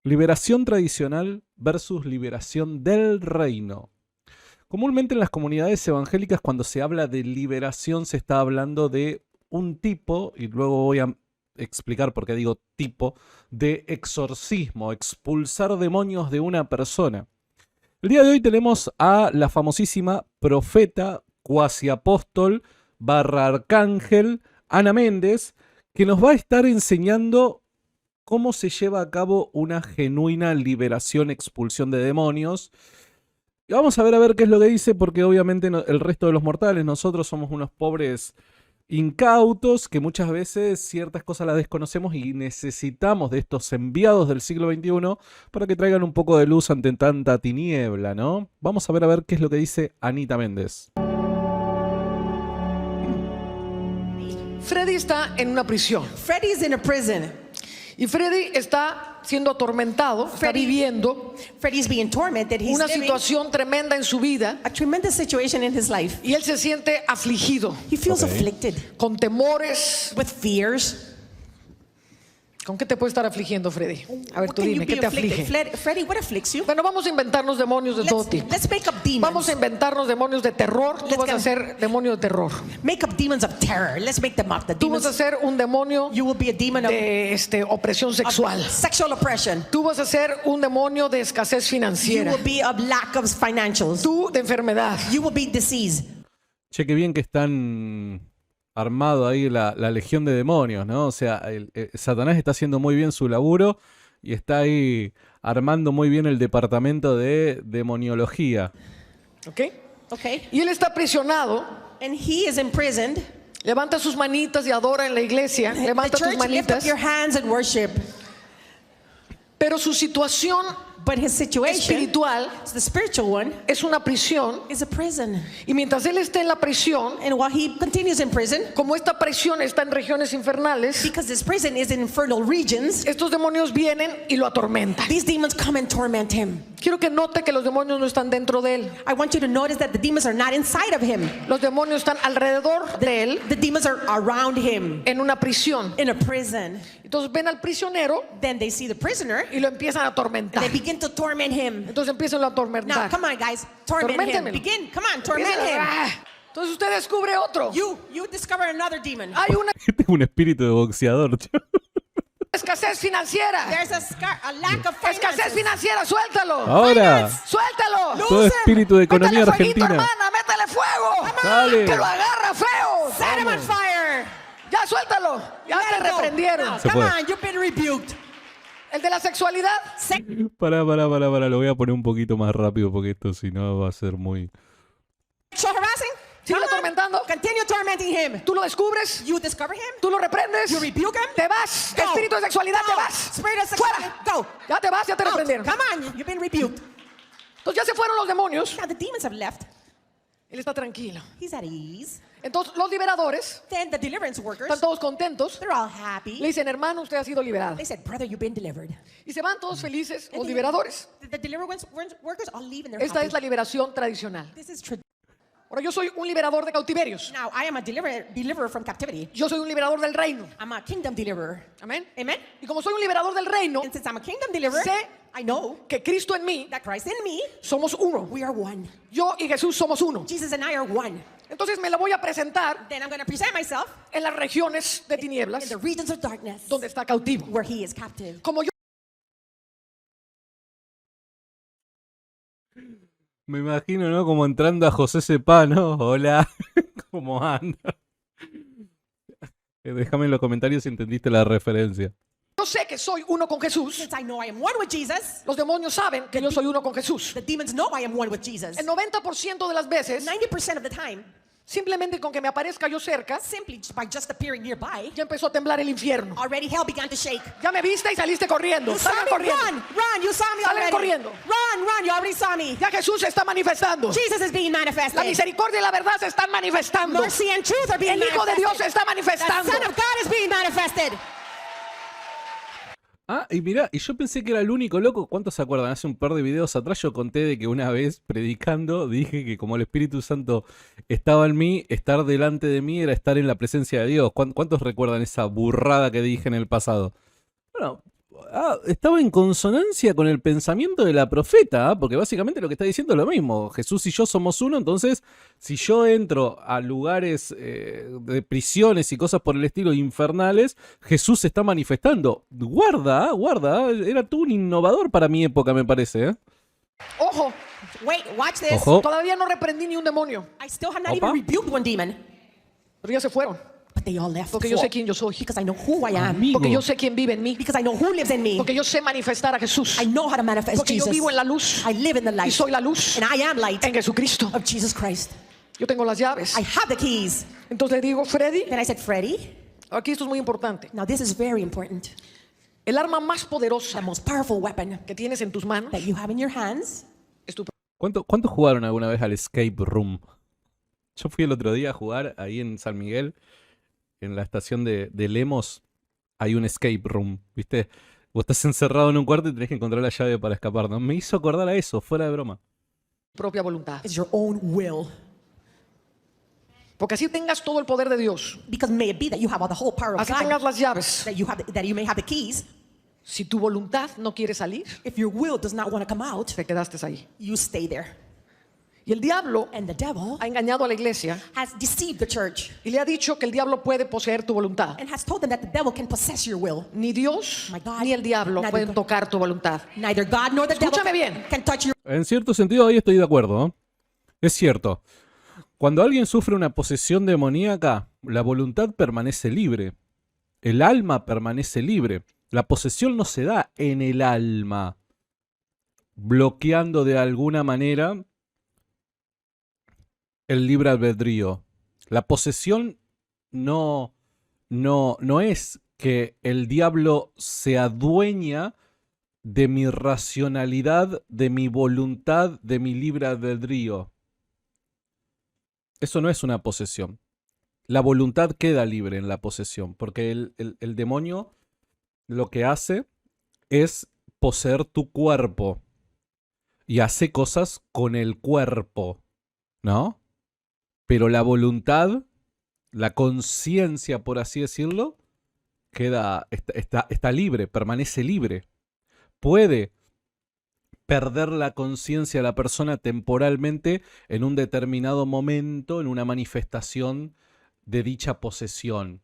Liberación tradicional versus liberación del reino. Comúnmente en las comunidades evangélicas cuando se habla de liberación se está hablando de un tipo, y luego voy a explicar por qué digo tipo, de exorcismo, expulsar demonios de una persona. El día de hoy tenemos a la famosísima profeta, cuasi apóstol, barra arcángel, Ana Méndez, que nos va a estar enseñando cómo se lleva a cabo una genuina liberación, expulsión de demonios. Y vamos a ver qué es lo que dice, porque obviamente el resto de los mortales, nosotros somos unos pobres incautos que muchas veces ciertas cosas las desconocemos y necesitamos de estos enviados del siglo XXI para que traigan un poco de luz ante tanta tiniebla, ¿no? Vamos a ver qué es lo que dice Anita Méndez. Freddy está en una prisión. Freddy's in a prison. Y Freddy está siendo atormentado, está viviendo Freddy's being tormented. He's una living situación tremenda en su vida a tremendous situation in his life. y él se siente afligido, He feels Okay. afflicted con temores. with fears. ¿Con qué te puede estar afligiendo, Freddy? A ver, What tú can you dime, ¿qué be te afflicted? aflige? Freddy, what afflicts you? Bueno, vamos a inventarnos demonios de todo tipo. Let's make up demons. Vamos a inventarnos demonios de terror. Tú Let's vas a get- ser demonio de terror. Make up demons of terror. Let's make them up. The Tú vas a demons. ser un demonio You will be a demon of opresión sexual. sexual oppression. Tú vas a ser un demonio de escasez You financiera. will be of lack of financials. Tú de enfermedad. You will be disease. Che, qué bien que están armado ahí la legión de demonios, ¿no? O sea, Satanás está haciendo muy bien su laburo y está ahí armando muy bien el departamento de demoniología. ¿Ok? Okay. Y él está aprisionado. And he is imprisoned. Levanta sus manitas y adora en la iglesia. The Levanta tus church, lift up manitas. your hands and worship. Pero su situación But his situation, espiritual the spiritual one, es una prisión. is a prison. Y mientras él esté en la prisión, And while he continues in prison, como esta prisión está en regiones infernales, because this prison is in infernal regions, estos demonios vienen y lo atormentan. these demons come and torment him. Quiero que note que los demonios no están dentro de él. I want you to notice that the demons are not inside of him. Los demonios están alrededor de él The demons are around him en una prisión. in a prison. Entonces ven al prisionero Then they see the prisoner y lo empiezan a and atormentar. they begin to torment him. Entonces empiezan a Now, atormentar. come on, guys, torment him. Torméntemelo. Begin, come on, torment Empiezan a- him. Entonces usted descubre otro. You discover another demon. Hay una Este es un espíritu de boxeador. escasez financiera. There's a lack of Escasez finances. financiera, suéltalo. Ahora, Suéltalo. todo espíritu de economía Métele fueguito, argentina. hermana, métele fuego. Dale. Que lo agarra feo. Set him on fire. Ya suéltalo. Ya Let te him go. reprendieron. Now, Se come puede. on, you've been rebuked. El de la sexualidad. Pará, lo voy a poner un poquito más rápido porque esto si no va a ser muy... Sexual harassing? Sigue Come on. atormentando. Continue tormenting him. Tú lo descubres. You discover him. Tú lo reprendes. You rebuke him. Te vas. Go. Espíritu de sexualidad, Go. te vas. Spirit of Fuera. sexuality. Go. Ya te vas, ya te Out. reprendieron. Come on, you've been rebuked. Entonces ya se fueron los demonios. Now the demons have left. Él está tranquilo. He's at ease. Entonces los liberadores Then the deliverance workers, están todos contentos. they're all happy. Le dicen, hermano, usted ha sido liberado. They said, brother, you've been delivered. Y se van todos felices And los the- liberadores. The deliverance workers all leave and they're Esta happy. es la liberación tradicional. This is true. Ahora yo soy un liberador de cautiverios. Now, I am a deliverer from captivity. Yo soy un liberador del reino. I'm a kingdom deliverer. Amén. Amen? Y como soy un liberador del reino, And since I'm a kingdom deliverer, sé I know que Cristo en mí that Christ in me, somos uno. we are one. Yo y Jesús somos uno. Jesus and I are one. Entonces me la voy a presentar Then I'm going to present myself en las regiones de in tinieblas the regions of darkness donde está cautivo. where he is captive. Como yo Me imagino, ¿no? Como entrando a José Cepano. Hola, ¿cómo anda? Déjame en los comentarios si entendiste la referencia. sé que soy uno con Jesús, Since I know I am one with Jesus, los demonios saben que yo soy uno con Jesús. the demons know I am one with Jesus. El 90% de las veces, 90% of the time, simplemente con que me aparezca yo cerca, simply by just appearing nearby, ya empezó a temblar el infierno. already hell began to shake. Ya me viste y saliste corriendo. You saw Salgan me, corriendo. run, you saw me Salen already. corriendo. Run, you already saw me. Ya Jesús se está manifestando. Jesus is being manifested. La misericordia y la verdad se están manifestando. Mercy and truth are being El Hijo de manifested. Dios se está The manifestando. Son of God is being manifested. Ah, y mirá, y yo pensé que era el único loco. ¿Cuántos se acuerdan? Hace un par de videos atrás yo conté de que una vez predicando dije que como el Espíritu Santo estaba en mí, estar delante de mí era estar en la presencia de Dios. ¿Cuántos recuerdan esa burrada que dije en el pasado? Bueno, estaba en consonancia con el pensamiento de la profeta, ¿ah? Porque básicamente lo que está diciendo es lo mismo. Jesús y yo somos uno, entonces si yo entro a lugares de prisiones y cosas por el estilo infernales, Jesús se está manifestando. Guarda, guarda, era tú un innovador para mi época, me parece. Ojo, Wait, watch this. Ojo. todavía no reprendí ni un demonio, I still have not Opa. even rebuked one demon, pero ya se fueron. but they all left. Porque yo before. sé quién yo soy. Because I know who I am. Amigo. Porque yo sé quién vive en mí. Because I know who lives in me. Porque yo sé manifestar a Jesús. I know how to manifest Porque yo Jesus. vivo en la luz. I live in the Y light. soy la luz And I am light en Jesucristo. of Jesus Christ. Yo tengo las llaves. I have the keys. Entonces le digo, Freddy, Then I said, Freddie, aquí esto es muy importante. now this is very important. El arma más poderosa The most powerful weapon que tienes en tus manos that you have in your hands. es tu ¿Cuántos jugaron alguna vez al Escape Room? Yo fui el otro día a jugar ahí en San Miguel, en la estación de Lemos. Hay un Escape Room, ¿viste? Vos estás encerrado en un cuarto y tenés que encontrar la llave para escapar, ¿no? Me hizo acordar a eso, fuera de broma. propia voluntad. It's your own will. Porque así tengas todo el poder de Dios, Because may it be that you have all the whole power of así tengas God, las llaves. that you may have the keys. Si tu voluntad no quiere salir, If your will does not want to come out, te quedaste ahí. you stay there. Y el diablo And the devil ha engañado a la iglesia has deceived the church y le ha dicho que el diablo puede poseer tu voluntad. and has told them that the devil can possess your will. Ni Dios My God. ni el diablo Neither pueden God. tocar tu voluntad. Neither God nor the devil Escúchame bien. can touch your En cierto sentido, ahí estoy de acuerdo, ¿no? Es cierto. Cuando alguien sufre una posesión demoníaca, la voluntad permanece libre. El alma permanece libre. La posesión no se da en el alma, bloqueando de alguna manera el libre albedrío. La posesión no es que el diablo se adueña de mi racionalidad, de mi voluntad, de mi libre albedrío. Eso no es una posesión. La voluntad queda libre en la posesión, porque el demonio lo que hace es poseer tu cuerpo y hace cosas con el cuerpo, ¿no? Pero la voluntad, la conciencia, por así decirlo, está libre, permanece libre. Puede perder la conciencia de la persona temporalmente en un determinado momento, en una manifestación de dicha posesión.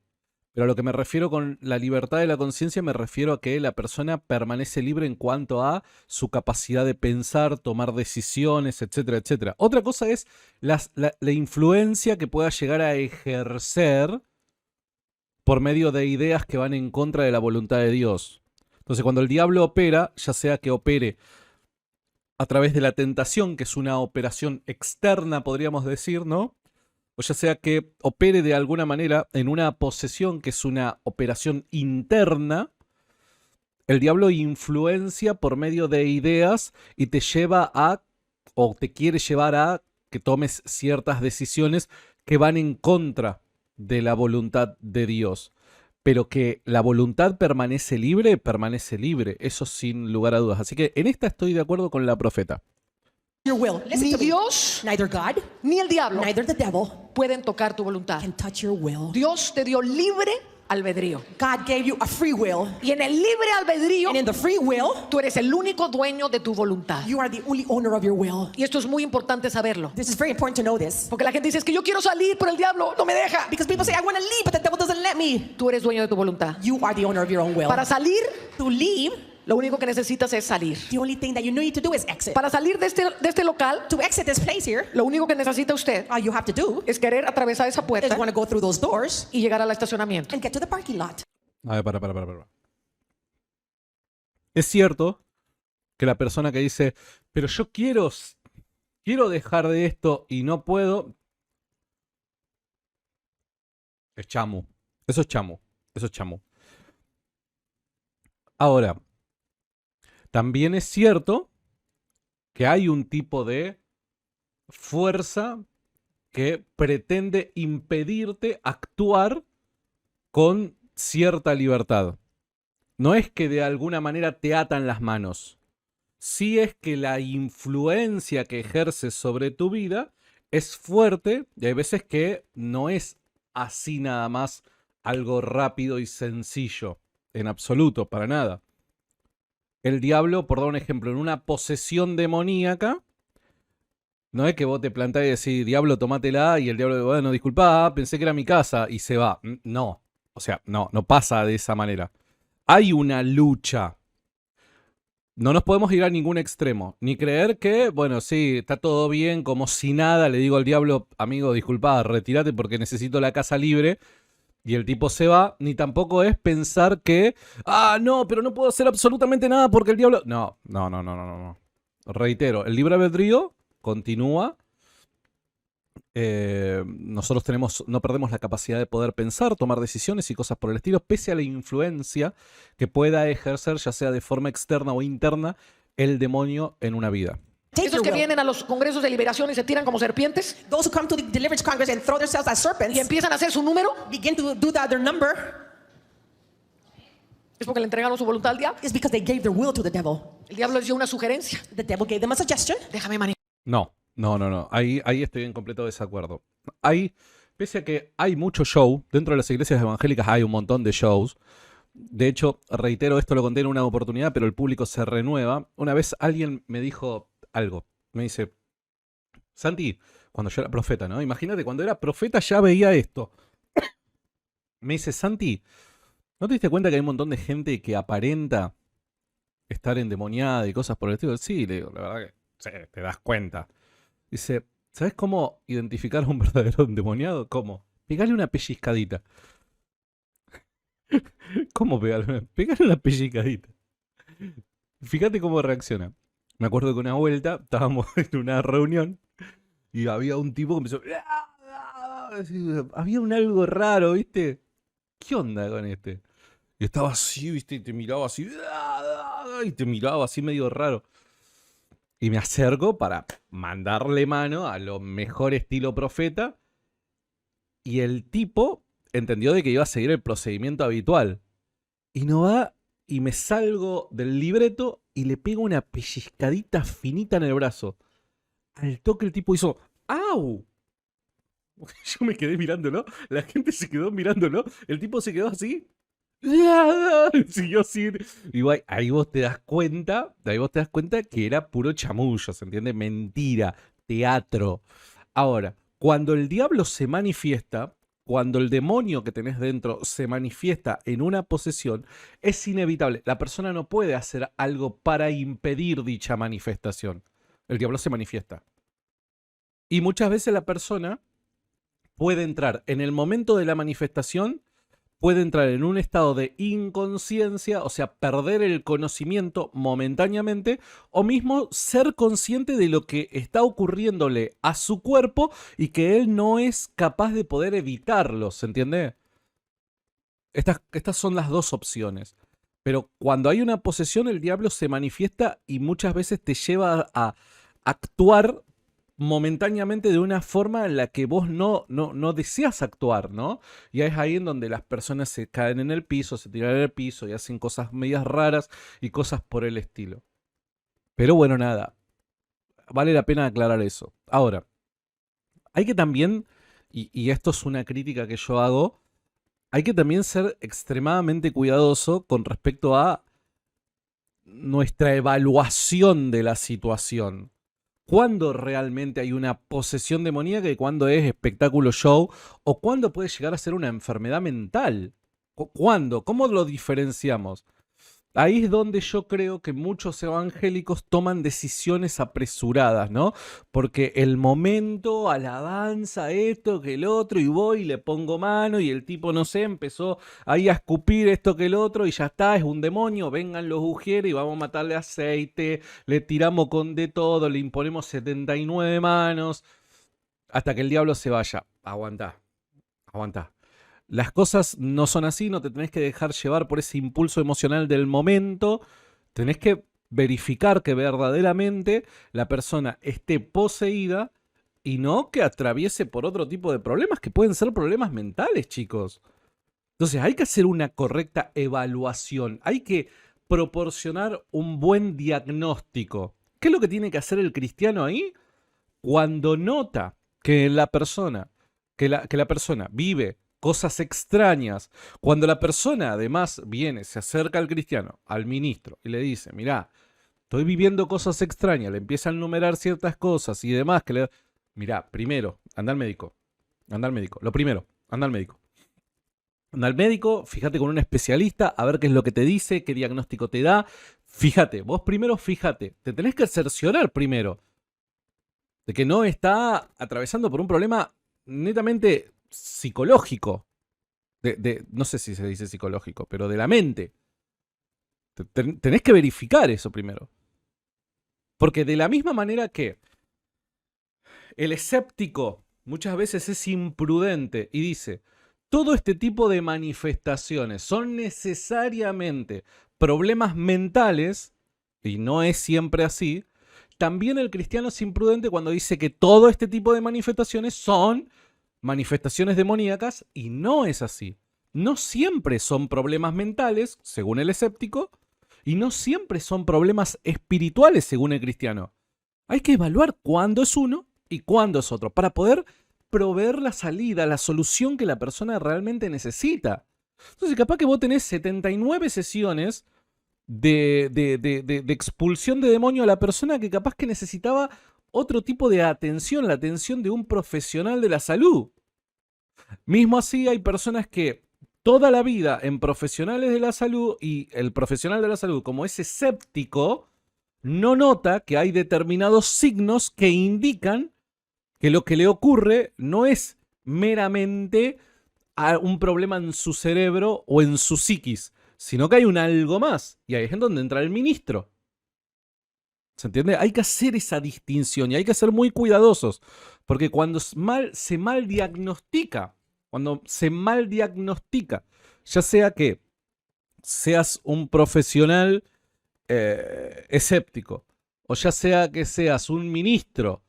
Pero a lo que me refiero con la libertad de la conciencia, me refiero a que la persona permanece libre en cuanto a su capacidad de pensar, tomar decisiones, etcétera, etcétera. Otra cosa es la influencia que pueda llegar a ejercer por medio de ideas que van en contra de la voluntad de Dios. Entonces, cuando el diablo opera, ya sea que opere a través de la tentación, que es una operación externa, podríamos decir, ¿no? O ya sea que opere de alguna manera en una posesión, que es una operación interna, el diablo influencia por medio de ideas y te lleva a, o te quiere llevar a, que tomes ciertas decisiones que van en contra de la voluntad de Dios. Pero que la voluntad permanece libre, eso sin lugar a dudas. Así que en esta estoy de acuerdo con la profeta. will. Listen Ni to me. Dios Neither God, ni el diablo neither the devil pueden tocar tu voluntad. can touch your will. Dios te dio libre albedrío. God gave you a free will, Y en el libre albedrío, and in the free will, tú eres el único dueño de tu voluntad. you are the only owner of your will. Y esto es muy importante saberlo. This is very important to know this. Porque la gente dice, es que yo quiero salir, pero el diablo no me deja. Because people say, I want to leave, but the devil doesn't let me. Tú eres dueño de tu voluntad. You are the owner of your own will. Para salir, To leave, lo único que necesitas es salir. the only thing that you need to do is exit. Para salir de este local, To exit this place here, lo único que necesita usted all you have to do es querer atravesar esa is puerta want to go through those doors y llegar al estacionamiento. and get to the parking lot. A ver, para. Es cierto que la persona que dice, pero yo quiero dejar de esto y no puedo, es chamu. Eso es chamu. Ahora, también es cierto que hay un tipo de fuerza que pretende impedirte actuar con cierta libertad. No es que de alguna manera te atan las manos. Sí es que la influencia que ejerces sobre tu vida es fuerte y hay veces que no es así nada más algo rápido y sencillo. En absoluto, para nada. el diablo, por dar un ejemplo, en una posesión demoníaca, no es que vos te plantás y decís, diablo, tomátela, y el diablo, bueno, disculpá, pensé que era mi casa, y se va. No, o sea, no pasa de esa manera. Hay una lucha. No nos podemos ir a ningún extremo, ni creer que, bueno, sí, está todo bien, como si nada, le digo al diablo, amigo, disculpá, retírate porque necesito la casa libre, y el tipo se va, ni tampoco es pensar que, no, pero no puedo hacer absolutamente nada porque el diablo... No. Reitero, el libre albedrío continúa. Nosotros no perdemos la capacidad de poder pensar, tomar decisiones y cosas por el estilo, pese a la influencia que pueda ejercer, ya sea de forma externa o interna, el demonio en una vida. Take Esos your que will. vienen a los congresos de liberación y se tiran como serpientes Those who come to the Deliverance Congress and throw themselves as serpents y empiezan a hacer su número, begin to do their number es porque le entregaron su voluntad al diablo. is because they gave their will to the devil. El diablo les dio una sugerencia. The devil gave them a suggestion. Déjame manejar. No. Ahí estoy en completo desacuerdo. Pese a que hay mucho show, dentro de las iglesias evangélicas hay un montón de shows. De hecho, reitero, esto lo conté en una oportunidad, pero el público se renueva. Una vez alguien me dijo algo. Me dice, Santi, cuando yo era profeta, ¿no? Imagínate, cuando era profeta ya veía esto. Me dice, Santi, ¿no te diste cuenta que hay un montón de gente que aparenta estar endemoniada y cosas por el estilo? Sí, le digo, la verdad que sí, te das cuenta. Dice, ¿sabes cómo identificar a un verdadero endemoniado? ¿Cómo? Pegarle una pellizcadita. ¿Cómo pegarle una pellizcadita? Fíjate cómo reacciona. Me acuerdo que una vuelta estábamos en una reunión y había un tipo que empezó... Había un algo raro, ¿viste? ¿Qué onda con este? Y estaba así, ¿viste? Y te miraba así... Y te miraba así medio raro. Y me acerco para mandarle mano a lo mejor estilo profeta. Y el tipo entendió de que iba a seguir el procedimiento habitual. Y no va y me salgo del libreto y le pego una pellizcadita finita en el brazo. Al toque el tipo hizo ¡au! Yo me quedé mirándolo, la gente se quedó mirándolo, el tipo se quedó así. Siguió así. Y ahí vos te das cuenta, que era puro chamullo, ¿se entiende? Mentira, teatro. Ahora, cuando el diablo se manifiesta, cuando el demonio que tenés dentro se manifiesta en una posesión, es inevitable. La persona no puede hacer algo para impedir dicha manifestación. El diablo se manifiesta. Y muchas veces la persona puede entrar en el momento de la manifestación, puede entrar en un estado de inconsciencia, o sea, perder el conocimiento momentáneamente, o mismo ser consciente de lo que está ocurriéndole a su cuerpo y que él no es capaz de poder evitarlo, ¿se entiende? Estas son las dos opciones. Pero cuando hay una posesión, el diablo se manifiesta y muchas veces te lleva a actuar momentáneamente de una forma en la que vos no deseas actuar, ¿no? Y es ahí en donde las personas se caen en el piso, se tiran en el piso y hacen cosas medias raras y cosas por el estilo. Pero bueno, nada. Vale la pena aclarar eso. Ahora, hay que también, y esto es una crítica que yo hago, hay que también ser extremadamente cuidadoso con respecto a nuestra evaluación de la situación. ¿Cuándo realmente hay una posesión demoníaca y cuándo es espectáculo show? ¿O cuándo puede llegar a ser una enfermedad mental? ¿Cuándo? ¿Cómo lo diferenciamos? Ahí es donde yo creo que muchos evangélicos toman decisiones apresuradas, ¿no? Porque el momento, alabanza, esto, que el otro, y voy y le pongo mano, y el tipo, no sé, empezó ahí a escupir esto que el otro, y ya está, es un demonio, vengan los ujieres y vamos a matarle aceite, le tiramos con de todo, le imponemos 79 manos, hasta que el diablo se vaya. Aguantá. Las cosas no son así, no te tenés que dejar llevar por ese impulso emocional del momento. Tenés que verificar que verdaderamente la persona esté poseída y no que atraviese por otro tipo de problemas que pueden ser problemas mentales, chicos. Entonces hay que hacer una correcta evaluación, hay que proporcionar un buen diagnóstico. ¿Qué es lo que tiene que hacer el cristiano ahí? Cuando nota que la persona vive cosas extrañas. Cuando la persona además viene, se acerca al cristiano, al ministro, y le dice, mirá, estoy viviendo cosas extrañas, le empieza a enumerar ciertas cosas y demás, mirá, primero, anda al médico. Lo primero, anda al médico. Anda al médico, fíjate con un especialista, a ver qué es lo que te dice, qué diagnóstico te da. Fíjate, vos primero fíjate, te tenés que cerciorar primero de que no está atravesando por un problema netamente psicológico. No sé si se dice psicológico, pero de la mente. Tenés que verificar eso primero. Porque de la misma manera que el escéptico muchas veces es imprudente y dice, todo este tipo de manifestaciones son necesariamente problemas mentales, y no es siempre así, también el cristiano es imprudente cuando dice que todo este tipo de manifestaciones son manifestaciones demoníacas, y no es así. No siempre son problemas mentales, según el escéptico, y no siempre son problemas espirituales, según el cristiano. Hay que evaluar cuándo es uno y cuándo es otro, para poder proveer la salida, la solución que la persona realmente necesita. Entonces, capaz que vos tenés 79 sesiones de expulsión de demonio a la persona que capaz que necesitaba otro tipo de atención, la atención de un profesional de la salud. Mismo así, hay personas que toda la vida en profesionales de la salud, y el profesional de la salud, como es escéptico, no nota que hay determinados signos que indican que lo que le ocurre no es meramente un problema en su cerebro o en su psiquis, sino que hay un algo más. Y ahí es en donde entra el ministro. ¿Se entiende? Hay que hacer esa distinción y hay que ser muy cuidadosos. Porque cuando se mal diagnostica, ya sea que seas un profesional escéptico, o ya sea que seas un ministro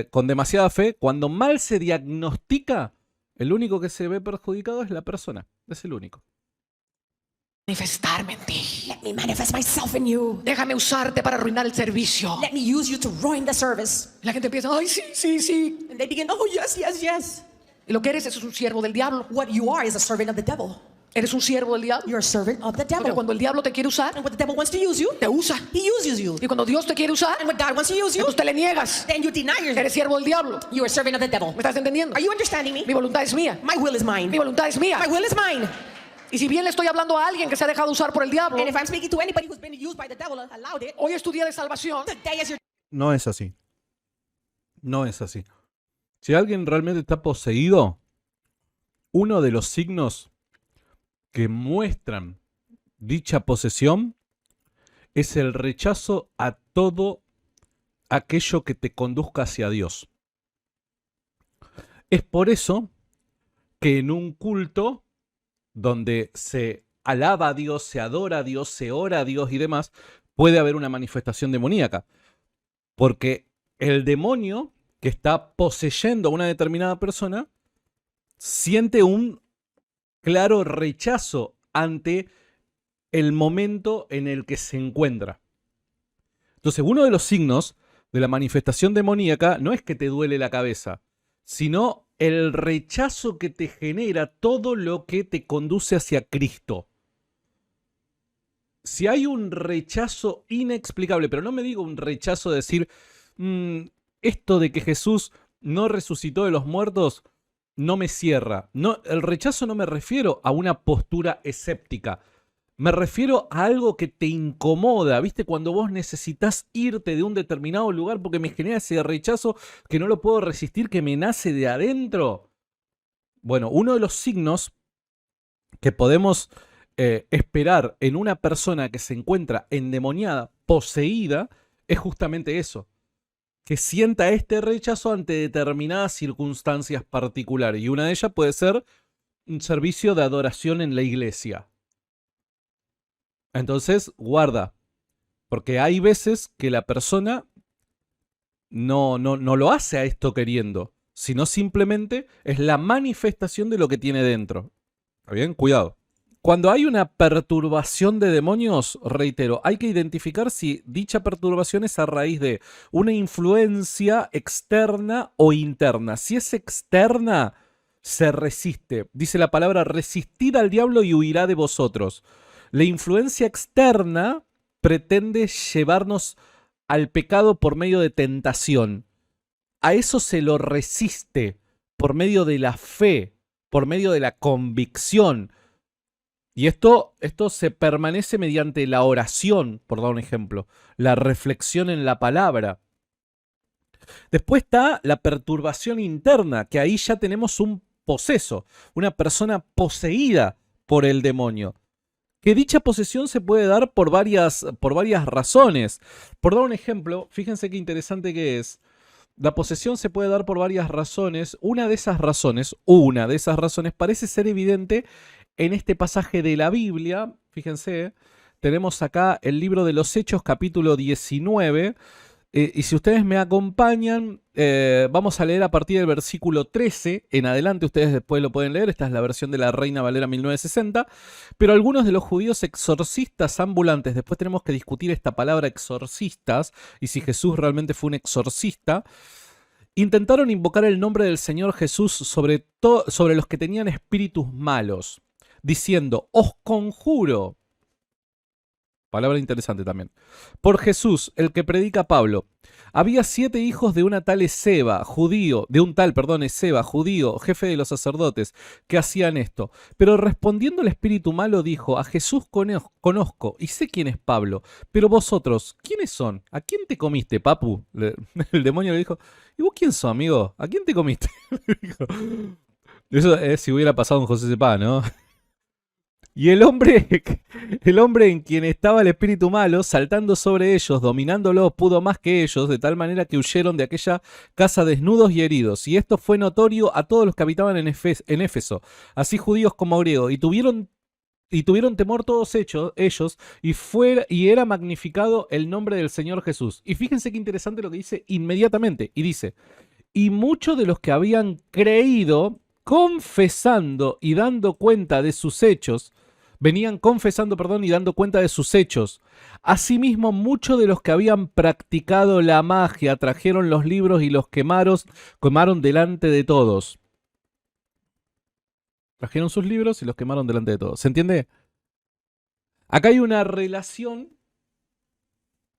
con demasiada fe, cuando mal se diagnostica, el único que se ve perjudicado es la persona. Es el único. Manifestarme en ti. Let me manifest myself in you. Déjame usarte para arruinar el servicio. Let me use you to ruin the service. La gente empieza, ay, sí, sí, sí. And they begin, oh, yes, yes, yes. Y lo que eres es un siervo del diablo. What you are is a servant of the devil. Eres un siervo del diablo. You're a servant of the Porque devil. cuando el diablo te quiere usar, And when the devil wants to use you, te usa. he uses you. Y cuando Dios te quiere usar, And when God wants to use you, entonces te le niegas. then you deny yourself. Eres siervo del diablo. You're a servant of the devil. ¿Me estás entendiendo? Are you understanding me? Mi voluntad es mía. My will is mine. Mi voluntad es mía. My will is mine. Y si bien le estoy hablando a alguien que se ha dejado usar por el diablo, And if I'm speaking to anybody who's been used by the devil, allowed it, hoy es tu día de salvación. today is your No es así. No es así. Si alguien realmente está poseído, uno de los signos que muestran dicha posesión es el rechazo a todo aquello que te conduzca hacia Dios. Es por eso que en un culto donde se alaba a Dios, se adora a Dios, se ora a Dios y demás, puede haber una manifestación demoníaca. Porque el demonio que está poseyendo a una determinada persona siente un claro rechazo ante el momento en el que se encuentra. Entonces, uno de los signos de la manifestación demoníaca no es que te duele la cabeza, sino el rechazo que te genera todo lo que te conduce hacia Cristo. Si hay un rechazo inexplicable, pero no me digo un rechazo de decir, esto de que Jesús no resucitó de los muertos no me cierra. No, el rechazo no me refiero a una postura escéptica. Me refiero a algo que te incomoda, ¿viste? Cuando vos necesitas irte de un determinado lugar porque me genera ese rechazo que no lo puedo resistir, que me nace de adentro. Bueno, uno de los signos que podemos esperar en una persona que se encuentra endemoniada, poseída, es justamente eso. Que sienta este rechazo ante determinadas circunstancias particulares. Y una de ellas puede ser un servicio de adoración en la iglesia. Entonces, guarda, porque hay veces que la persona no lo hace a esto queriendo, sino simplemente es la manifestación de lo que tiene dentro. ¿Está bien? Cuidado. Cuando hay una perturbación de demonios, reitero, hay que identificar si dicha perturbación es a raíz de una influencia externa o interna. Si es externa, se resiste. Dice la palabra, resistid al diablo y huirá de vosotros. La influencia externa pretende llevarnos al pecado por medio de tentación. A eso se lo resiste por medio de la fe, por medio de la convicción. Y esto se permanece mediante la oración, por dar un ejemplo, la reflexión en la palabra. Después está la perturbación interna, que ahí ya tenemos un poseso, una persona poseída por el demonio. Que dicha posesión se puede dar por varias razones. Por dar un ejemplo, fíjense qué interesante que es. La posesión se puede dar por varias razones. Una de esas razones parece ser evidente en este pasaje de la Biblia. Fíjense, tenemos acá el libro de los Hechos, capítulo 19. Y si ustedes me acompañan, vamos a leer a partir del versículo 13 en adelante. Ustedes después lo pueden leer. Esta es la versión de la Reina Valera 1960. Pero algunos de los judíos exorcistas ambulantes, después tenemos que discutir esta palabra exorcistas y si Jesús realmente fue un exorcista, intentaron invocar el nombre del Señor Jesús sobre los que tenían espíritus malos, diciendo, os conjuro. Palabra interesante también. Por Jesús, el que predica Pablo. Había 7 hijos de un tal Esceva, judío, jefe de los sacerdotes, que hacían esto. Pero respondiendo el espíritu malo dijo, a Jesús conozco y sé quién es Pablo, pero vosotros, ¿quiénes son? ¿A quién te comiste, papu? El demonio le dijo, ¿y vos quién sos, amigo? ¿A quién te comiste? Eso es si hubiera pasado un José Cepá, ¿no? Y el hombre en quien estaba el espíritu malo, saltando sobre ellos, dominándolos, pudo más que ellos, de tal manera que huyeron de aquella casa desnudos y heridos. Y esto fue notorio a todos los que habitaban en Éfeso, así judíos como griegos, y tuvieron temor todos ellos, y era magnificado el nombre del Señor Jesús. Y fíjense qué interesante lo que dice inmediatamente, y dice, y muchos de los que habían creído, confesando y dando cuenta de sus hechos, venían confesando, y dando cuenta de sus hechos. Asimismo, muchos de los que habían practicado la magia trajeron los libros y los quemaron delante de todos. Trajeron sus libros y los quemaron delante de todos. ¿Se entiende? Acá hay una relación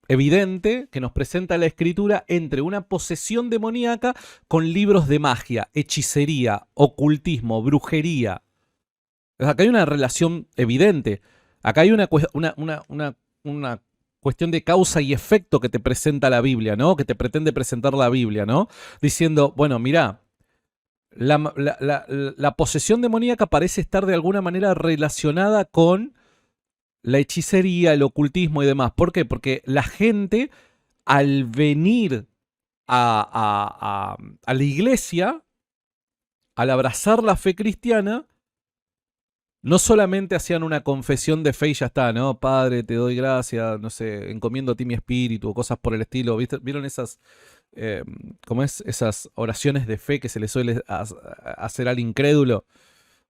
evidente que nos presenta la Escritura entre una posesión demoníaca con libros de magia, hechicería, ocultismo, brujería. Acá hay una relación evidente. Acá hay una cuestión de causa y efecto que te presenta la Biblia, ¿no? Que te pretende presentar la Biblia, ¿no? Diciendo, bueno, mirá, la posesión demoníaca parece estar de alguna manera relacionada con la hechicería, el ocultismo y demás. ¿Por qué? Porque la gente, al venir a la iglesia, al abrazar la fe cristiana, no solamente hacían una confesión de fe y ya está, ¿no? Padre, te doy gracias, no sé, encomiendo a ti mi espíritu o cosas por el estilo. ¿Vieron esas, esas oraciones de fe que se le suele hacer al incrédulo?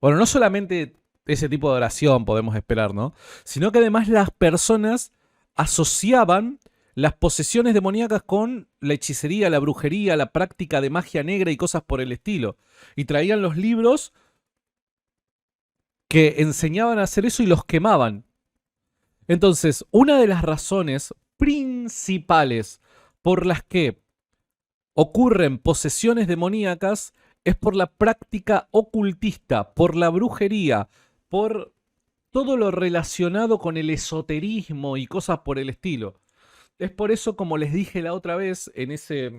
Bueno, no solamente ese tipo de oración podemos esperar, ¿no? Sino que además las personas asociaban las posesiones demoníacas con la hechicería, la brujería, la práctica de magia negra y cosas por el estilo. Y traían los libros que enseñaban a hacer eso y los quemaban. Entonces, una de las razones principales por las que ocurren posesiones demoníacas es por la práctica ocultista, por la brujería, por todo lo relacionado con el esoterismo y cosas por el estilo. Es por eso, como les dije la otra vez, en ese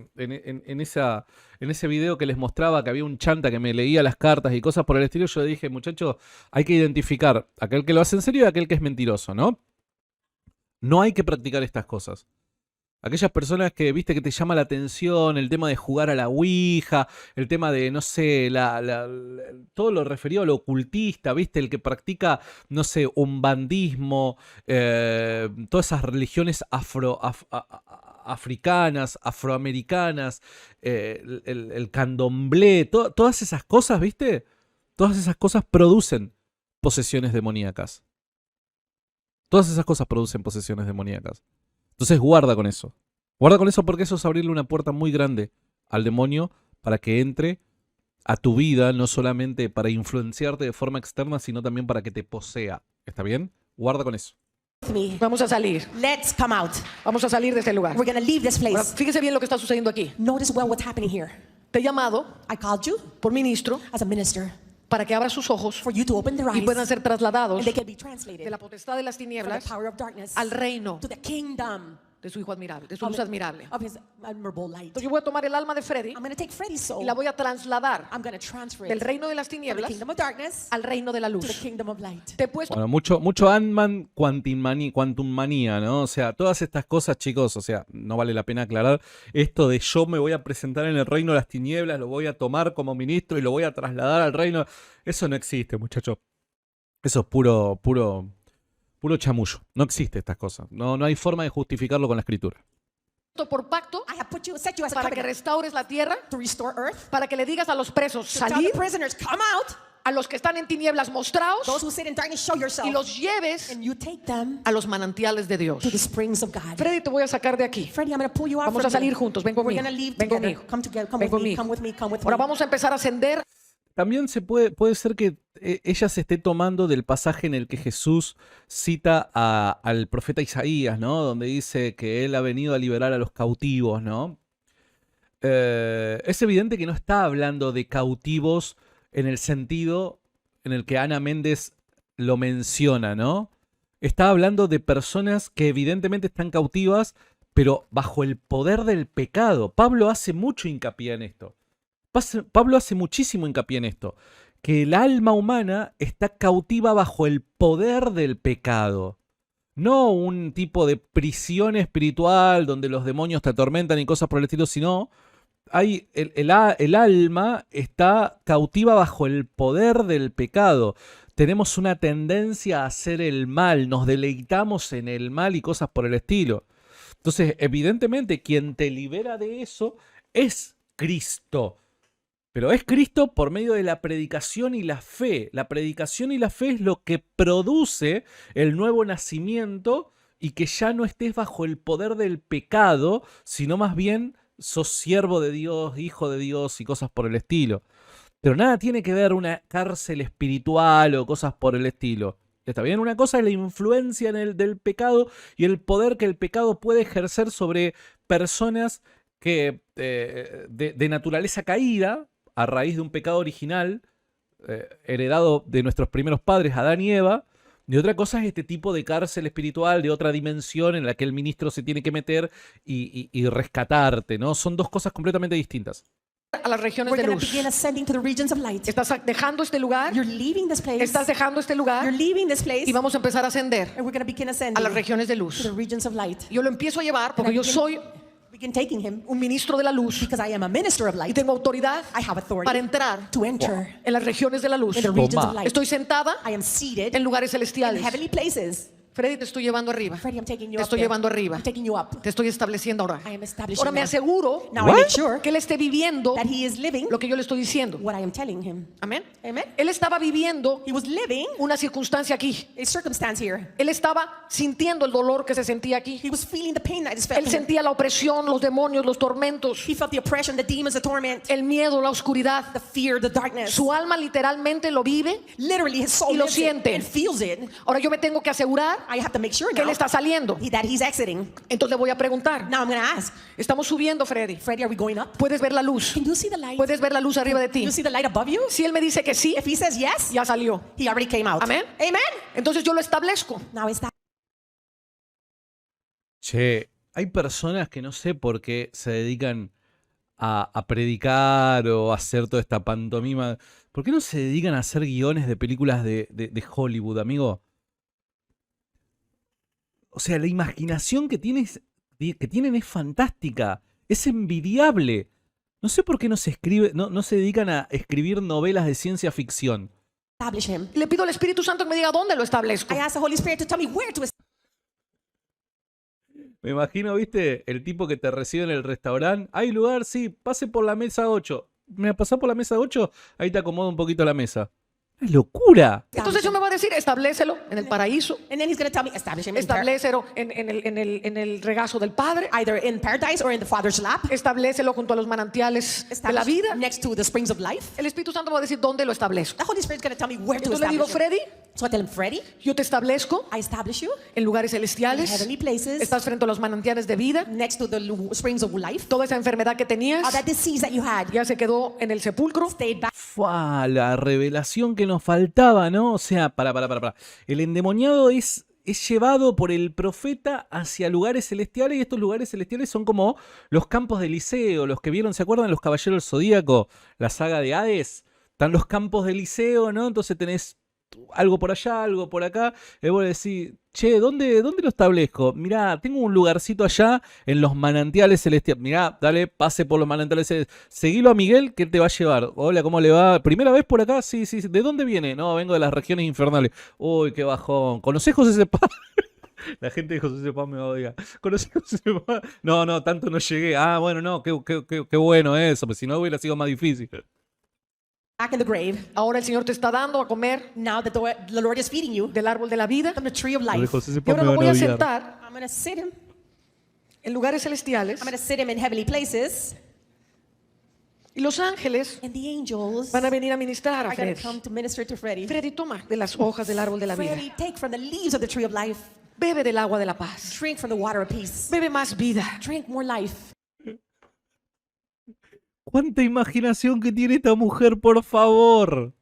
video que les mostraba que había un chanta que me leía las cartas y cosas por el estilo, yo le dije, muchachos, hay que identificar aquel que lo hace en serio y aquel que es mentiroso, ¿no? No hay que practicar estas cosas. Aquellas personas que, viste, que te llama la atención, el tema de jugar a la ouija, el tema de, no sé, todo lo referido a lo ocultista, viste, el que practica, no sé, umbandismo, todas esas religiones africanas, afroamericanas, el candomblé, todas esas cosas, viste, todas esas cosas producen posesiones demoníacas. Todas esas cosas producen posesiones demoníacas. Entonces guarda con eso. Guarda con eso porque eso es abrirle una puerta muy grande al demonio para que entre a tu vida, no solamente para influenciarte de forma externa, sino también para que te posea. ¿Está bien? Guarda con eso. with me. Vamos a salir. Let's come out. Vamos a salir de este lugar. We're going to leave this Ahora, place. fíjese bien lo que está sucediendo aquí. Notice well what's happening here. Te he llamado I called you por ministro as a minister para que abras sus ojos for you to open their y eyes puedan ser trasladados and they can be de translated la potestad de las from the tinieblas power of darkness al reino to the kingdom de su Hijo admirable, de su of, luz admirable. of his admirable light. Entonces yo voy a tomar el alma de Freddy I'm going to take Freddie's soul. y la voy a trasladar I'm going to transfer del it reino de las from the tinieblas kingdom of darkness al reino de la to the luz. kingdom of light. Te he puesto Bueno, mucho Ant-Man Quantum Manía, ¿no? O sea, todas estas cosas, chicos, o sea, no vale la pena aclarar. Esto de yo me voy a presentar en el reino de las tinieblas, lo voy a tomar como ministro y lo voy a trasladar al reino. Eso no existe, muchachos. Eso es puro chamullo. No existe estas cosas. No hay forma de justificarlo con la escritura. por pacto I have set you as a para que covenant restaures la tierra, to restore earth. para que le digas a los presos To tell salir, the prisoners, come out. a los que están en tinieblas mostraos Those who sit in darkness, show yourself. y los lleves And you take them a los manantiales de Dios. to the springs of God. Freddy, te voy a sacar de aquí. Freddie, I'm going to pull you out Vamos from a salir there. juntos. Ven We're conmigo. going to leave Ven together. conmigo. Come together. Come Ven with me. conmigo. Come with me. Come with Ahora me. vamos a empezar a ascender. También puede ser que ella se esté tomando del pasaje en el que Jesús cita al profeta Isaías, ¿no? Donde dice que él ha venido a liberar a los cautivos, ¿no? Es evidente que no está hablando de cautivos en el sentido en el que Ana Méndez lo menciona, ¿no? Está hablando de personas que evidentemente están cautivas, pero bajo el poder del pecado. Pablo hace mucho hincapié en esto. Pablo hace muchísimo hincapié en esto, que el alma humana está cautiva bajo el poder del pecado. No un tipo de prisión espiritual donde los demonios te atormentan y cosas por el estilo, sino el alma está cautiva bajo el poder del pecado. Tenemos una tendencia a hacer el mal, nos deleitamos en el mal y cosas por el estilo. Entonces, evidentemente, quien te libera de eso es Cristo. Pero es Cristo por medio de la predicación y la fe. La predicación y la fe es lo que produce el nuevo nacimiento y que ya no estés bajo el poder del pecado, sino más bien sos siervo de Dios, hijo de Dios y cosas por el estilo. Pero nada tiene que ver una cárcel espiritual o cosas por el estilo. ¿Está bien? Una cosa es la influencia del pecado y el poder que el pecado puede ejercer sobre personas que de naturaleza caída, a raíz de un pecado original heredado de nuestros primeros padres, Adán y Eva. Y otra cosa es este tipo de cárcel espiritual de otra dimensión en la que el ministro se tiene que meter y rescatarte, ¿no? Son dos cosas completamente distintas. A las regiones We're de going to luz. begin ascending to the regions of light. Estás dejando este lugar, You're leaving this place. estás dejando este lugar You're leaving this place. y vamos a empezar a ascender And we're going to begin a ascending las regiones de to luz. the regions of light. Yo lo empiezo a llevar porque yo soy Begin taking him un ministro de la luz because I am a minister of y light. tengo autoridad I have authority para entrar to enter en las regiones de la luz. in the regions Toma. of light. Estoy sentada I am seated en lugares in celestiales. heavenly places. Freddy, te estoy llevando arriba. Freddie, I'm taking you Te up estoy there. llevando arriba. I'm taking you up. Te estoy estableciendo ahora. I am establishing Ahora me now. aseguro Now I make sure que él esté viviendo that he is living lo que yo le estoy diciendo. what I am telling him. Amén. Amen. Él estaba viviendo He was living una circunstancia aquí. a circumstance here. Él estaba sintiendo el dolor que se sentía aquí. He was feeling the pain that is felt Él here. sentía la opresión, los demonios, los tormentos, He felt the oppression, the demons, the torment, el miedo, la oscuridad. the fear, the darkness. Su alma literalmente lo vive. Literally, his soul Y lo lives it siente. and feels it. Ahora yo me tengo que asegurar I have to make sure que él now está saliendo. that he's exiting. Entonces le voy a preguntar. Now I'm going to ask, Estamos subiendo, Freddy. Freddie, are we going up? ¿Puedes ver la luz? Can you see the light? ¿Puedes ver la luz arriba de ti? You see the light above you? Si él me dice que sí, If he says yes, ya salió. he already came out. Amén. Amen. Entonces yo lo establezco. Now is that Che, hay personas que no sé por qué se dedican a predicar o a hacer toda esta pantomima. ¿Por qué no se dedican a hacer guiones de películas de Hollywood, amigo? O sea, la imaginación que tienen es fantástica, es envidiable. No sé por qué no se dedican a escribir novelas de ciencia ficción. establish him. Le pido al Espíritu Santo que me diga dónde lo establezco. I asked the Holy Spirit to tell me where to Me imagino, viste, el tipo que te recibe en el restaurante. ¿Hay lugar? Sí, pase por la mesa 8. ¿Me pasás por la mesa 8? Ahí te acomodo un poquito la mesa. ¡Es locura! Entonces Dios me va a decir, establécelo en el paraíso, And then he's going to tell me, establish him establécelo en el regazo del Padre, either in paradise or in the Father's lap. establécelo junto a los manantiales de la Establish vida. next to the springs of life. El Espíritu Santo me va a decir dónde lo establezco. The Holy Spirit's going to tell me where to Entonces le digo, establish him. Freddy, So I tell him, Freddie, yo te establezco I establish you en lugares in celestiales. heavenly places, Estás frente a los manantiales de vida. next to the springs of life. Toda esa enfermedad que tenías All that disease that you had ya se quedó en el sepulcro. stayed back. ¡Fua! La revelación que nos faltaba, ¿no? O sea, para. El endemoniado es llevado por el profeta hacia lugares celestiales y estos lugares celestiales son como los campos de Eliseo, los que vieron, ¿se acuerdan? Los Caballeros del Zodíaco, la saga de Hades. Están los campos de Eliseo, ¿no? Entonces tenés algo por allá, algo por acá. Y vos decís, che, ¿dónde lo establezco? Mirá, tengo un lugarcito allá en los manantiales celestiales. Mirá, dale, pase por los manantiales celestiales. Seguilo a Miguel que él te va a llevar. Hola, ¿cómo le va? ¿Primera vez por acá? Sí. ¿De dónde viene? No, vengo de las regiones infernales. Uy, qué bajón. ¿Conocés José Cepaz? La gente de José Cepaz me odia. ¿Conocés José Cepaz? No, tanto no llegué. Ah, bueno, no, qué bueno eso. Pues si no hubiera sido más difícil. Back in the grave. Ahora el Señor te está dando a comer Now that the Lord is feeding you del árbol de la vida. from the tree of Los de life. José Y Cepaz ahora me lo van voy a a odiar. sentar I'm going to sit him. en lugares celestiales. I'm going to sit him in heavenly places. Y los ángeles And the angels van a venir a ministrar a are going Freddy. to come to minister to Freddie. Freddy, toma de las hojas del árbol de la vida. Freddie, take from the leaves of the tree of life. Bebe del agua de la paz. Drink from the water of peace. Bebe más vida. Drink more life. ¿Cuánta imaginación que tiene esta mujer, por favor?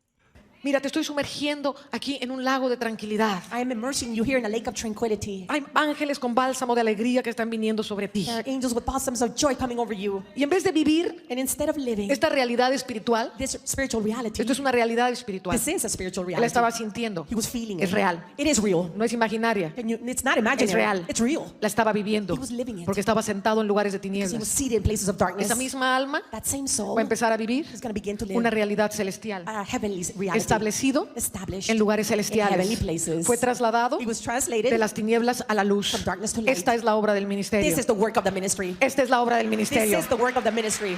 Mira, te estoy sumergiendo aquí en un lago de tranquilidad. I am immersing you here in a lake of tranquility. Hay ángeles con bálsamo de alegría que están viniendo sobre ti. There are angels with balsams of joy coming over you. Y en vez de vivir And instead of living esta realidad espiritual, this spiritual reality, esto es una realidad espiritual. this is a spiritual Él reality. estaba sintiendo. He was feeling Es it. real. It is real. No es imaginaria. And it's not imaginary. Es real. It's real. La estaba viviendo. He was living it. Porque estaba sentado en lugares de Because he was tinieblas. seated in places of darkness. Esa misma alma That same soul va a empezar a vivir is going to begin to live una realidad celestial. a heavenly reality. Establecido Established en lugares in heavenly celestiales. places. Fue trasladado He was translated de las tinieblas a la luz. from darkness to light. Esta es la obra del ministerio. This is the work of the ministry. Esta es la obra del This ministerio. is the work of the ministry.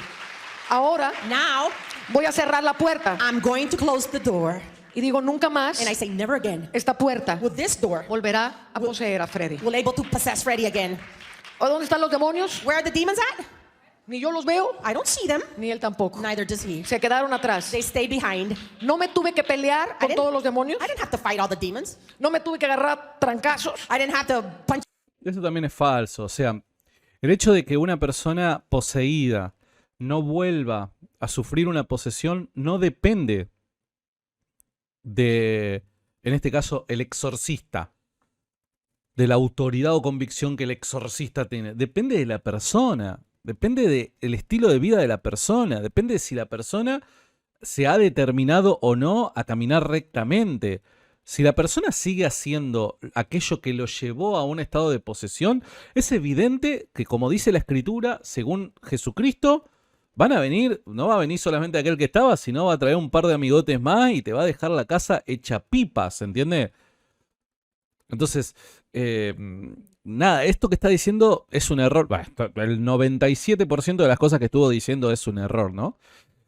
Ahora Now, voy a cerrar la puerta I'm going to close the door. y digo nunca más And I say, never again esta puerta will this door volverá a poseer a Freddy. will able to possess Freddie again. ¿O dónde están los demonios? Where are the demons at? Ni yo los veo, I don't see them. ni él tampoco. Neither does he. Se quedaron atrás. They stay behind. No me tuve que pelear I con didn't- todos los demonios. I didn't have to fight all the demons. No me tuve que agarrar trancazos. I didn't have to punch Eso también es falso. O sea, el hecho de que una persona poseída no vuelva a sufrir una posesión no depende de, en este caso, el exorcista, de la autoridad o convicción que el exorcista tiene. Depende de la persona, depende del estilo de vida de la persona, depende de si la persona se ha determinado o no a caminar rectamente. Si la persona sigue haciendo aquello que lo llevó a un estado de posesión, es evidente que, como dice la Escritura, según Jesucristo, van a venir, no va a venir solamente aquel que estaba, sino va a traer un par de amigotes más y te va a dejar la casa hecha pipas, ¿entiendes? Entonces, nada, esto que está diciendo es un error. Bueno, el 97% de las cosas que estuvo diciendo es un error, ¿no?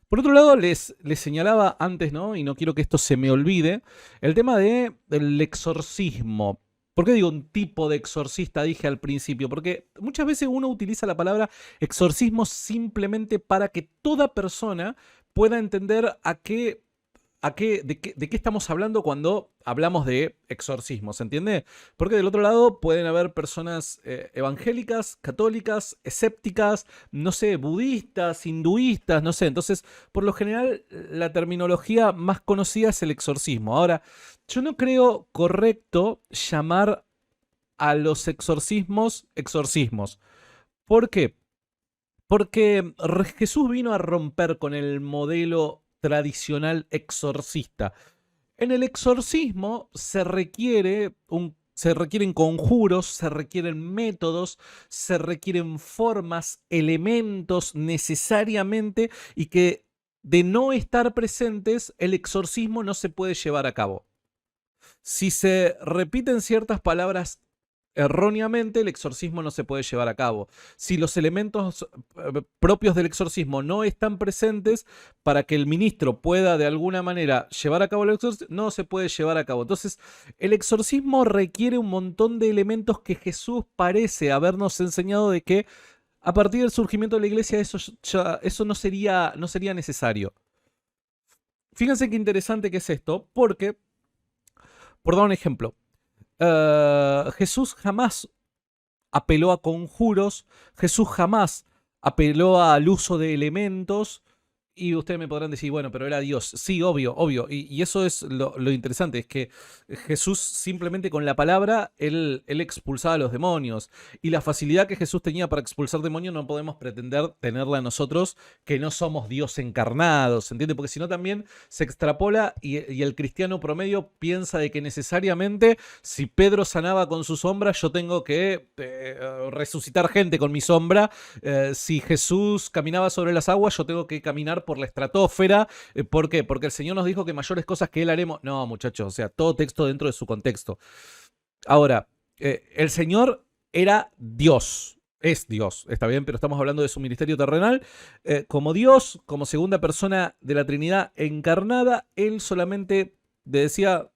Por otro lado, les señalaba antes, ¿no? Y no quiero que esto se me olvide, el tema del exorcismo. ¿Por qué digo un tipo de exorcista? Dije al principio. Porque muchas veces uno utiliza la palabra exorcismo simplemente para que toda persona pueda entender de qué estamos hablando cuando hablamos de exorcismo, ¿se entiende? Porque del otro lado pueden haber personas evangélicas, católicas, escépticas, no sé, budistas, hinduistas, no sé. Entonces, por lo general, la terminología más conocida es el exorcismo. Ahora, yo no creo correcto llamar a los exorcismos exorcismos. ¿Por qué? Porque Jesús vino a romper con el modelo tradicional exorcista. En el exorcismo se requieren conjuros, se requieren métodos, se requieren formas, elementos necesariamente y que de no estar presentes el exorcismo no se puede llevar a cabo. Si se repiten ciertas palabras erróneamente el exorcismo no se puede llevar a cabo. Si los elementos propios del exorcismo no están presentes para que el ministro pueda de alguna manera llevar a cabo el exorcismo, no se puede llevar a cabo. Entonces, el exorcismo requiere un montón de elementos que Jesús parece habernos enseñado de que a partir del surgimiento de la iglesia eso no sería necesario. Fíjense qué interesante que es esto, porque, por dar un ejemplo, Jesús jamás apeló a conjuros, Jesús jamás apeló al uso de elementos. Y ustedes me podrán decir, bueno, pero era Dios. Sí, obvio, obvio. Y eso es lo interesante, es que Jesús simplemente con la palabra, él expulsaba a los demonios. Y la facilidad que Jesús tenía para expulsar demonios no podemos pretender tenerla nosotros, que no somos Dios encarnados, ¿entiendes? Porque si no también se extrapola y el cristiano promedio piensa de que necesariamente si Pedro sanaba con su sombra, yo tengo que resucitar gente con mi sombra. Si Jesús caminaba sobre las aguas, yo tengo que caminar por la estratosfera. ¿Por qué? Porque el Señor nos dijo que mayores cosas que Él haremos. No, muchachos, o sea, todo texto dentro de su contexto. Ahora, el Señor era Dios. Es Dios, está bien, pero estamos hablando de su ministerio terrenal. Como Dios, como segunda persona de la Trinidad encarnada, Él solamente decía,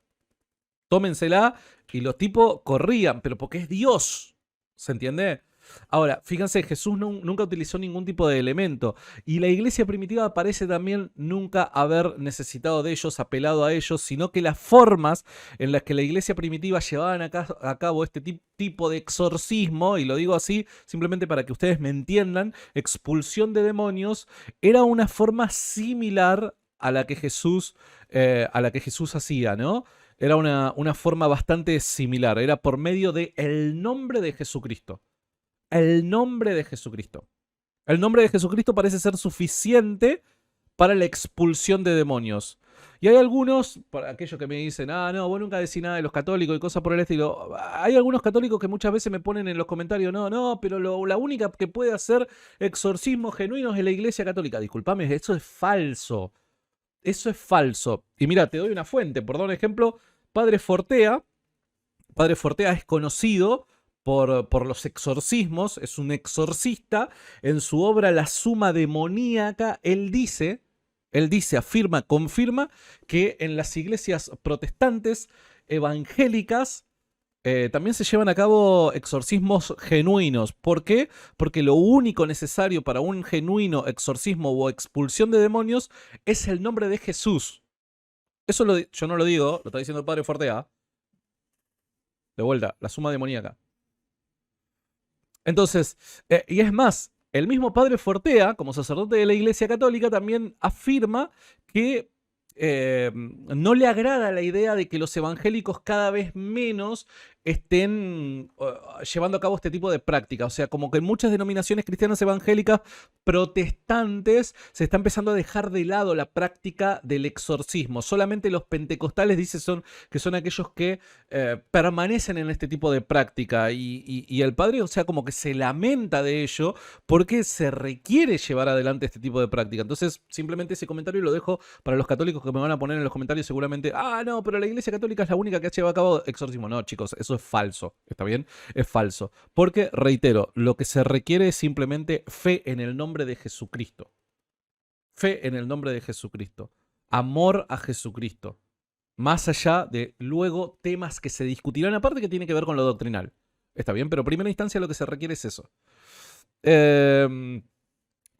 tómensela, y los tipos corrían, pero porque es Dios, ¿se entiende? Ahora, fíjense, Jesús nunca utilizó ningún tipo de elemento y la iglesia primitiva parece también nunca haber necesitado de ellos, apelado a ellos, sino que las formas en las que la iglesia primitiva llevaban a cabo este tipo de exorcismo, y lo digo así simplemente para que ustedes me entiendan, expulsión de demonios, era una forma similar a la que Jesús hacía, ¿no? Era una forma bastante similar, era por medio del nombre de Jesucristo. El nombre de Jesucristo. El nombre de Jesucristo parece ser suficiente para la expulsión de demonios. Y hay algunos, por aquellos que me dicen, no, vos nunca decís nada de los católicos y cosas por el estilo. Hay algunos católicos que muchas veces me ponen en los comentarios, no, pero la única que puede hacer exorcismos genuinos es la iglesia católica. Disculpame, eso es falso. Eso es falso. Y mira, te doy una fuente, por dar un ejemplo, Padre Fortea. Padre Fortea es conocido por los exorcismos, es un exorcista. En su obra La Suma Demoníaca, él dice, afirma, confirma que en las iglesias protestantes evangélicas también se llevan a cabo exorcismos genuinos. ¿Por qué? Porque lo único necesario para un genuino exorcismo o expulsión de demonios es el nombre de Jesús. Eso yo no lo digo, lo está diciendo el Padre Fortea. De vuelta, La Suma Demoníaca. Entonces, y es más, el mismo Padre Fortea, como sacerdote de la Iglesia Católica, también afirma que no le agrada la idea de que los evangélicos cada vez menos estén llevando a cabo este tipo de práctica. O sea, como que en muchas denominaciones cristianas evangélicas protestantes se está empezando a dejar de lado la práctica del exorcismo. Solamente los pentecostales dicen que son aquellos que permanecen en este tipo de práctica. Y el padre, o sea, como que se lamenta de ello porque se requiere llevar adelante este tipo de práctica. Entonces, simplemente ese comentario lo dejo para los católicos que me van a poner en los comentarios seguramente. No, pero la Iglesia Católica es la única que ha llevado a cabo exorcismo. No, chicos, eso es falso, ¿está bien? Es falso. Porque, reitero, lo que se requiere es simplemente fe en el nombre de Jesucristo. Fe en el nombre de Jesucristo. Amor a Jesucristo. Más allá de luego temas que se discutirán, aparte que tiene que ver con lo doctrinal. ¿Está bien? Pero en primera instancia lo que se requiere es eso.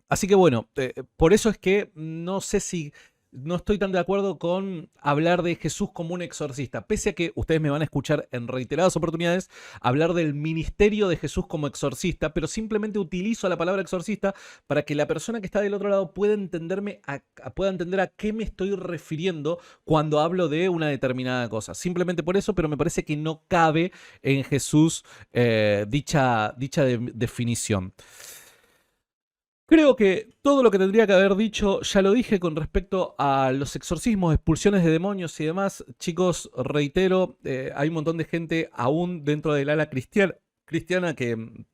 Así que bueno, por eso es que no sé si... No estoy tan de acuerdo con hablar de Jesús como un exorcista, pese a que ustedes me van a escuchar en reiteradas oportunidades hablar del ministerio de Jesús como exorcista, pero simplemente utilizo la palabra exorcista para que la persona que está del otro lado pueda entender a qué me estoy refiriendo cuando hablo de una determinada cosa. Simplemente por eso, pero me parece que no cabe en Jesús dicha definición. Creo que todo lo que tendría que haber dicho ya lo dije con respecto a los exorcismos, expulsiones de demonios y demás. Chicos, reitero, hay un montón de gente aún dentro del ala cristiana que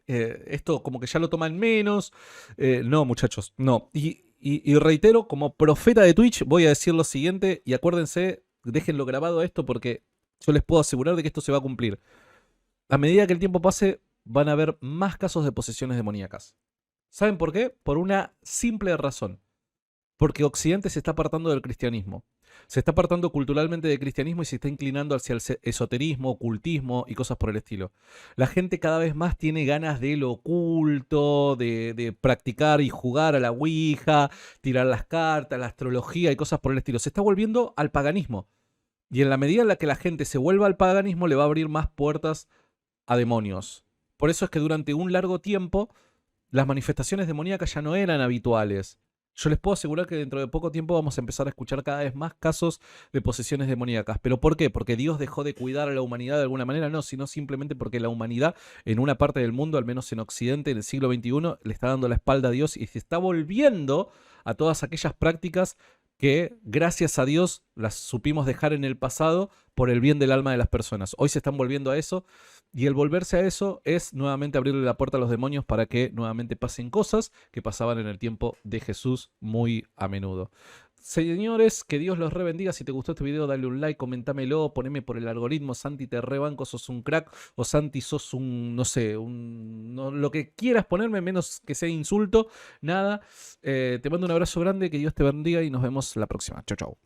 esto como que ya lo toman menos. No, muchachos, no. Y reitero, como profeta de Twitch voy a decir lo siguiente, y acuérdense, déjenlo grabado esto porque yo les puedo asegurar de que esto se va a cumplir. a medida que el tiempo pase, van a haber más casos de posesiones demoníacas. ¿Saben por qué? Por una simple razón. Porque Occidente se está apartando del cristianismo. Se está apartando culturalmente del cristianismo y se está inclinando hacia el esoterismo, ocultismo y cosas por el estilo. La gente cada vez más tiene ganas de lo oculto, de practicar y jugar a la ouija, tirar las cartas, la astrología y cosas por el estilo. Se está volviendo al paganismo. Y en la medida en la que la gente se vuelva al paganismo, le va a abrir más puertas a demonios. Por eso es que durante un largo tiempo las manifestaciones demoníacas ya no eran habituales. Yo les puedo asegurar que dentro de poco tiempo vamos a empezar a escuchar cada vez más casos de posesiones demoníacas. ¿Pero por qué? ¿Porque Dios dejó de cuidar a la humanidad de alguna manera? No, sino simplemente porque la humanidad en una parte del mundo, al menos en Occidente, en el siglo XXI, le está dando la espalda a Dios y se está volviendo a todas aquellas prácticas que, gracias a Dios, las supimos dejar en el pasado por el bien del alma de las personas. Hoy se están volviendo a eso. Y el volverse a eso es nuevamente abrirle la puerta a los demonios para que nuevamente pasen cosas que pasaban en el tiempo de Jesús muy a menudo. Señores, que Dios los rebendiga. Si te gustó este video, dale un like, comentámelo, poneme por el algoritmo. Santi, te rebanco, sos un crack. O Santi, sos un, no sé, lo que quieras ponerme, menos que sea insulto. Nada. Te mando un abrazo grande, que Dios te bendiga y nos vemos la próxima. Chau, chau.